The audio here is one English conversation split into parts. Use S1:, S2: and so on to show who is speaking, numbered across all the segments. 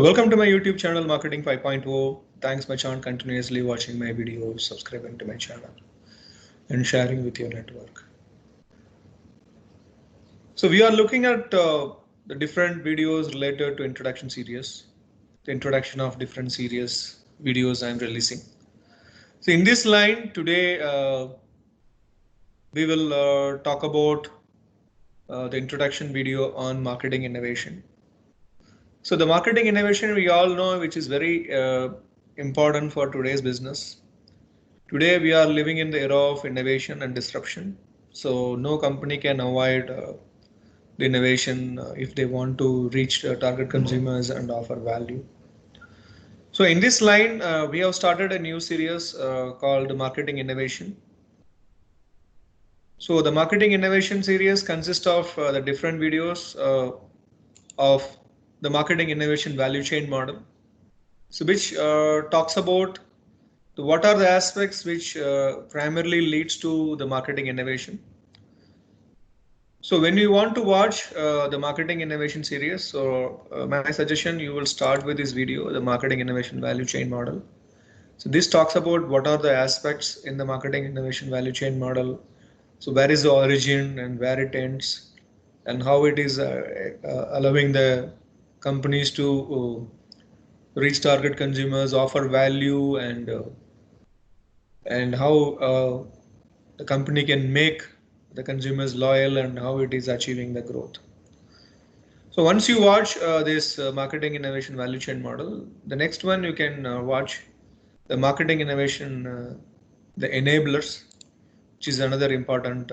S1: Welcome to my YouTube channel Marketing 5.0. Thanks much on continuously watching my videos, subscribing to my channel and sharing with your network. So we are looking at the different videos related to introduction series, the introduction of different series videos I am releasing. So in this line today we will talk about the introduction video on marketing innovation. So the marketing innovation we all know, which is very important for today's business. Today we are living in the era of innovation and disruption. So no company can avoid the innovation if they want to reach target consumers and offer value. So in this line, we have started a new series called Marketing Innovation. So the Marketing Innovation series consists of the different videos of the marketing innovation value chain model. So which talks about what are the aspects which primarily leads to the marketing innovation. So when you want to watch the marketing innovation series, so my suggestion, you will start with this video, the marketing innovation value chain model. So this talks about what are the aspects in the marketing innovation value chain model. So where is the origin and where it ends, and how it is allowing the companies to reach target consumers, offer value, and how the company can make the consumers loyal and how it is achieving the growth. So once you watch this marketing innovation value chain model, the next one you can watch the marketing innovation, the enablers, which is another important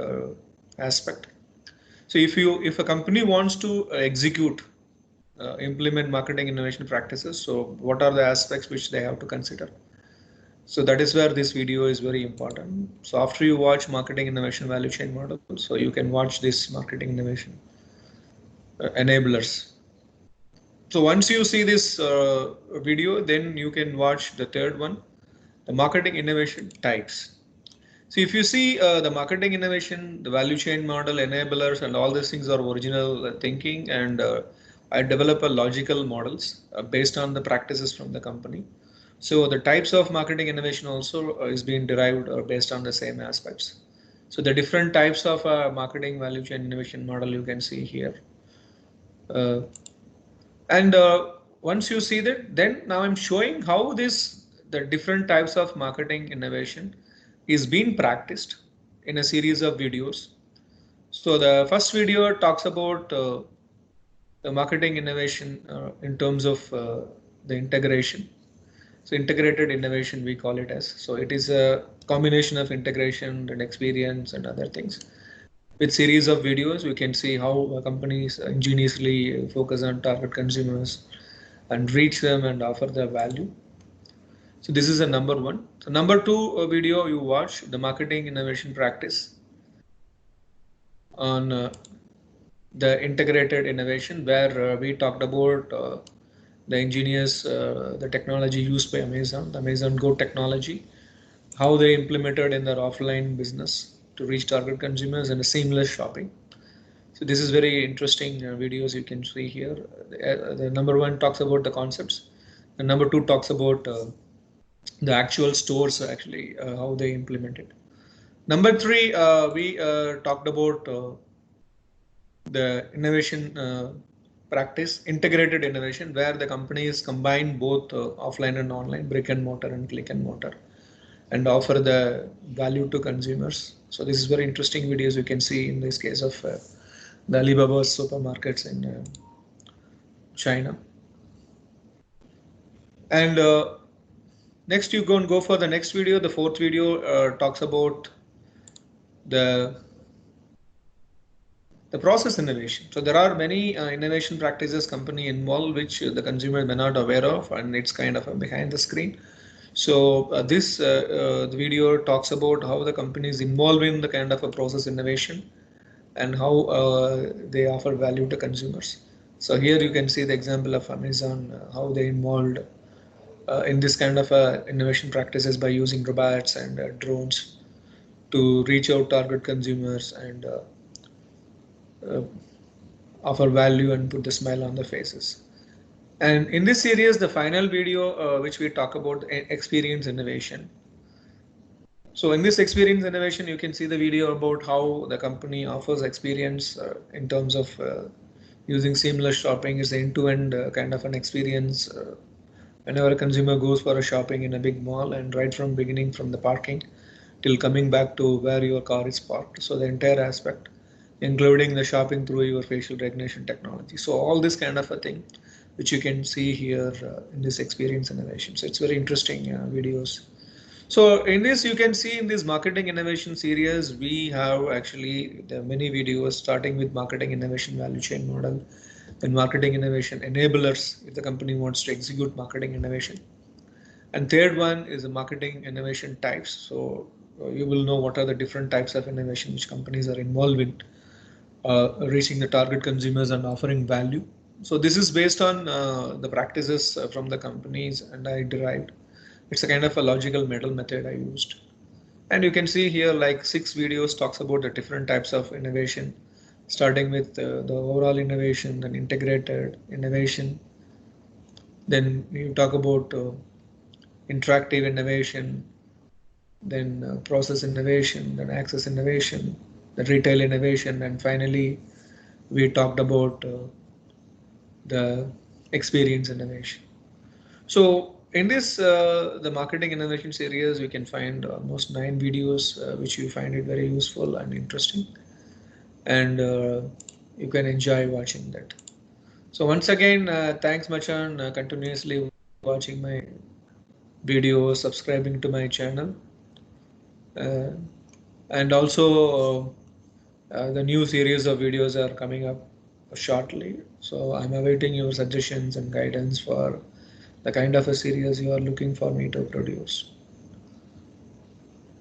S1: aspect. So if a company wants to execute, implement marketing innovation practices, so what are the aspects which they have to consider? So that is where this video is very important. So after you watch marketing innovation value chain model, so you can watch this marketing innovation enablers. So once you see this video, then you can watch the third one, the marketing innovation types. So if you see the marketing innovation, the value chain model, enablers, and all these things are original thinking, and I develop a logical models based on the practices from the company. So the types of marketing innovation also is being derived based on the same aspects. So the different types of marketing value chain innovation model you can see here. And once you see that, then now I'm showing how the different types of marketing innovation is being practiced in a series of videos. So the first video talks about the marketing innovation in terms of the integration. So integrated innovation, we call it as. So it is a combination of integration and experience and other things. With series of videos, we can see how companies ingeniously focus on target consumers and reach them and offer their value. So this is a number one. So number two video you watch, the marketing innovation practice on the integrated innovation, where we talked about the engineers, the technology used by Amazon, the Amazon Go technology, how they implemented in their offline business to reach target consumers and a seamless shopping. So this is very interesting videos you can see here. The number one talks about the concepts, and number two talks about the actual stores, actually how they implement it. Number three, we talked about the innovation practice, integrated innovation, where the companies combine both offline and online, brick and mortar and click and mortar, and offer the value to consumers. So this is very interesting videos you can see in this case of the Alibaba supermarkets in China. And next you go for the next video. The fourth video talks about the process innovation. So there are many innovation practices company involved which the consumer may not aware of, and it's kind of behind the screen. So this the video talks about how the company is involved in the kind of a process innovation and how they offer value to consumers. So here you can see the example of Amazon, how they involved in this kind of innovation practices by using robots and drones to reach out target consumers and uh, offer value and put the smile on their faces. And in this series, the final video, which we talk about experience innovation. So in this experience innovation, you can see the video about how the company offers experience in terms of using seamless shopping. Is the end-to-end kind of an experience whenever a consumer goes for a shopping in a big mall, and right from beginning, from the parking till coming back to where your car is parked. So the entire aspect, including the shopping through your facial recognition technology. So all this kind of a thing, which you can see here in this experience innovation. So it's very interesting videos. So in this, you can see in this marketing innovation series, we have actually the many videos starting with marketing innovation value chain model, then marketing innovation enablers if the company wants to execute marketing innovation. And third one is the marketing innovation types. So you will know what are the different types of innovation which companies are involved in, reaching the target consumers and offering value. So this is based on the practices from the companies, and I derived. It's a kind of a logical method I used. And you can see here like 6 videos talks about the different types of innovation, starting with the overall innovation, then integrated innovation. Then you talk about interactive innovation, then process innovation, then access innovation, the retail innovation, and finally we talked about the experience innovation. So in this the marketing innovation series, you can find almost 9 videos which you find it very useful and interesting, and you can enjoy watching that. So once again, thanks Machan, continuously watching my videos, subscribing to my channel, uh, and also the new series of videos are coming up shortly. So I'm awaiting your suggestions and guidance for the kind of a series you are looking for me to produce.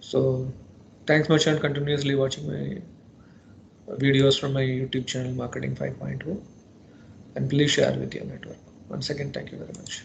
S1: So thanks much and continuously watching my videos from my YouTube channel Marketing 5.0, and please share with your network. Once again, thank you very much.